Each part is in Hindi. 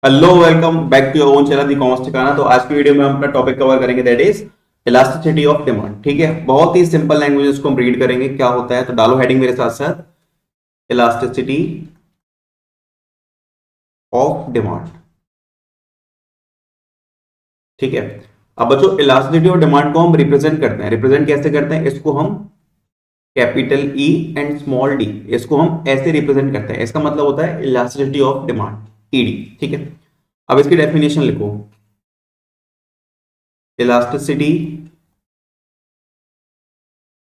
Hello welcome back to your own channel the commerce ठिकाना। तो आज की वीडियो में हम अपना टॉपिक कवर करेंगे, that is elasticity of demand. ठीक है, बहुत ही सिंपल लैंग्वेज इसको हम रीड करेंगे। क्या होता है तो डालो हेडिंग मेरे साथ साथ, इलास्टिसिटी ऑफ डिमांड। ठीक है, अब बच्चों इलास्टिसिटी ऑफ डिमांड को हम रिप्रेजेंट करते हैं। रिप्रेजेंट कैसे करते हैं? इसको हम capital E and small D, इसको हम ऐसे रिप्रेजेंट करते हैं। इसका मतलब होता है इलास्टिसिटी ऑफ डिमांड, ईडी। ठीक है, अब इसकी डेफिनेशन लिखो। Elasticity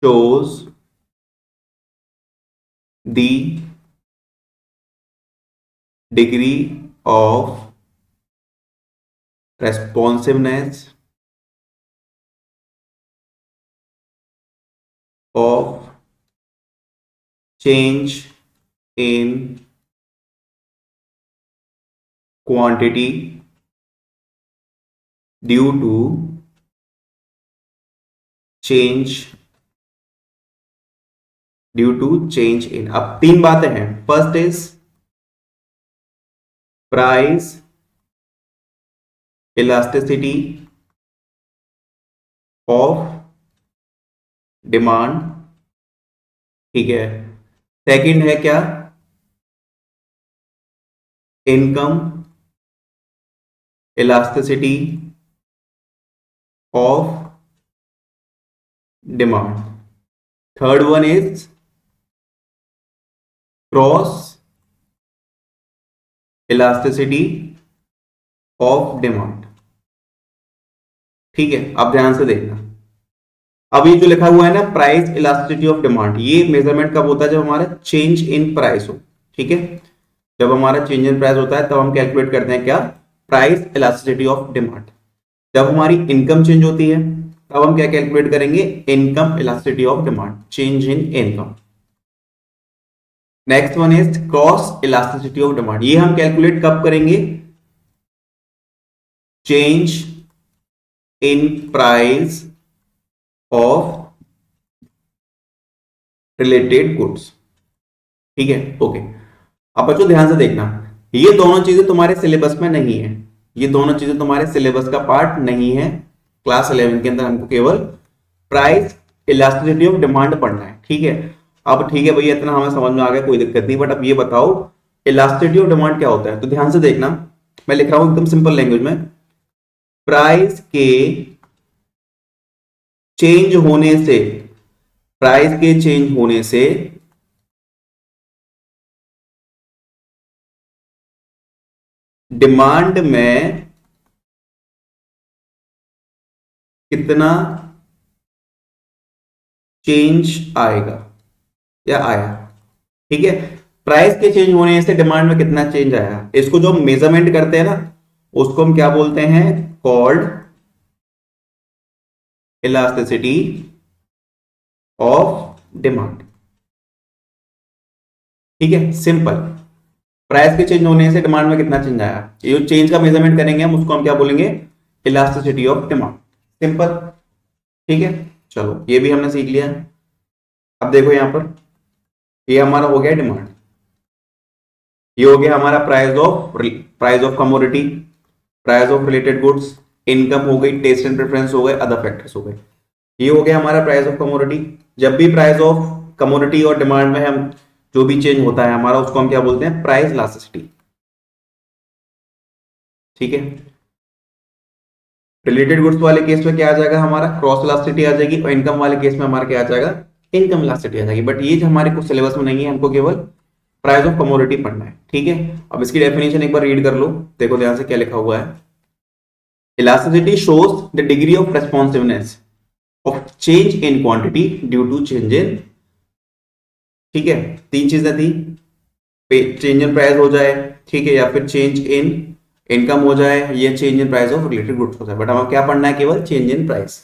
shows the degree of responsiveness of change in quantity due to change in। अब तीन बातें हैं। First is price elasticity of demand. ठीक है, सेकंड है क्या? Income elasticity of demand. Third one is cross elasticity of demand. ठीक है, अब ध्यान से देखना। अब ये जो लिखा हुआ है ना, प्राइस इलास्टिसिटी ऑफ डिमांड, ये मेजरमेंट कब होता है? जब हमारा चेंज इन प्राइस हो। ठीक है, जब हमारा चेंज इन प्राइस होता है तब हम कैलकुलेट करते हैं क्या? Price elasticity of demand. जब हमारी इनकम चेंज होती है तब हम क्या कैलकुलेट करेंगे? Income elasticity of demand, change in income. Next one is cross elasticity of demand. ये हम कैलकुलेट कब करेंगे? Change in price of related goods. ठीक है, ओके। अब बच्चों ध्यान से देखना, ये दोनों चीजें तुम्हारे सिलेबस में नहीं है। ये दोनों चीजें तुम्हारे सिलेबस का पार्ट नहीं है। क्लास 11 के अंदर हमको केवल प्राइस इलास्टिसिटी ऑफ डिमांड पढ़ना है। ठीक है, अब ठीक है भैया, इतना हमें समझ में आ गया, कोई दिक्कत नहीं। बट अब ये बताओ इलास्टिसिटी ऑफ डिमांड क्या होता है? तो ध्यान से देखना, मैं लिख रहा हूं एकदम सिंपल लैंग्वेज में। प्राइस के चेंज होने से, प्राइस के चेंज होने से डिमांड में कितना चेंज आएगा या आया। ठीक है, प्राइस के चेंज होने से डिमांड में कितना चेंज आया, इसको जो हम मेजरमेंट करते हैं ना, उसको हम क्या बोलते हैं? Called elasticity of demand. ठीक है, सिंपल। प्राइस के चेंज होने से डिमांड में कितना चेंज आया, ये जो चेंज का मेजरमेंट करेंगे हम, उसको हम क्या बोलेंगे? Elasticity of demand. सिंपल। ठीक है, चलो ये भी हमने सीख लिया। अब देखो यहां पर, ये हमारा हो गया डिमांड, ये हो गया हमारा price of commodity, price of related goods, income हो गई, टेस्ट एंड प्रेफरेंस हो गए, अदर फैक्टर्स हो गए। ये हो गया हमारा प्राइस ऑफ कमोडिटी। जब भी प्राइस ऑफ कमोडिटी और डिमांड में हम जो भी चेंज होता है हमारा, उसको हम क्या बोलते हैं? Price elasticity. ठीक है, रिलेटेड गुड्स वाले केस में क्या आ जाएगा? हमारा क्रॉस इलास्टिसिटी आ जाएगी, और इनकम वाले केस में हमारा क्या आ जाएगा? इनकम इलास्टिसिटी आ जाएगी। बट ये जो हमारे कुछ सिलेबस में नहीं है, हमको केवल प्राइस ऑफ कमोडिटी पढ़ना है। ठीक है, अब इसकी डेफिनेशन एक बार रीड कर लो, देखो ध्यान से क्या लिखा हुआ है। Elasticity shows the degree of responsiveness of change in quantity due to change in. ठीक है, तीन चीजें थी, चेंज इन प्राइस हो जाए, ठीक है, या फिर चेंज इन इनकम हो जाए, या change in price of related goods हो जाए। बट हमें क्या पढ़ना है? केवल चेंज इन प्राइस।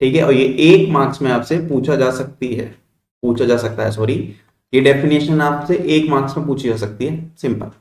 ठीक है, और ये 1 मार्क्स में आपसे पूछा जा सकता है, सॉरी, ये डेफिनेशन आपसे 1 मार्क्स में पूछी जा सकती है। सिंपल।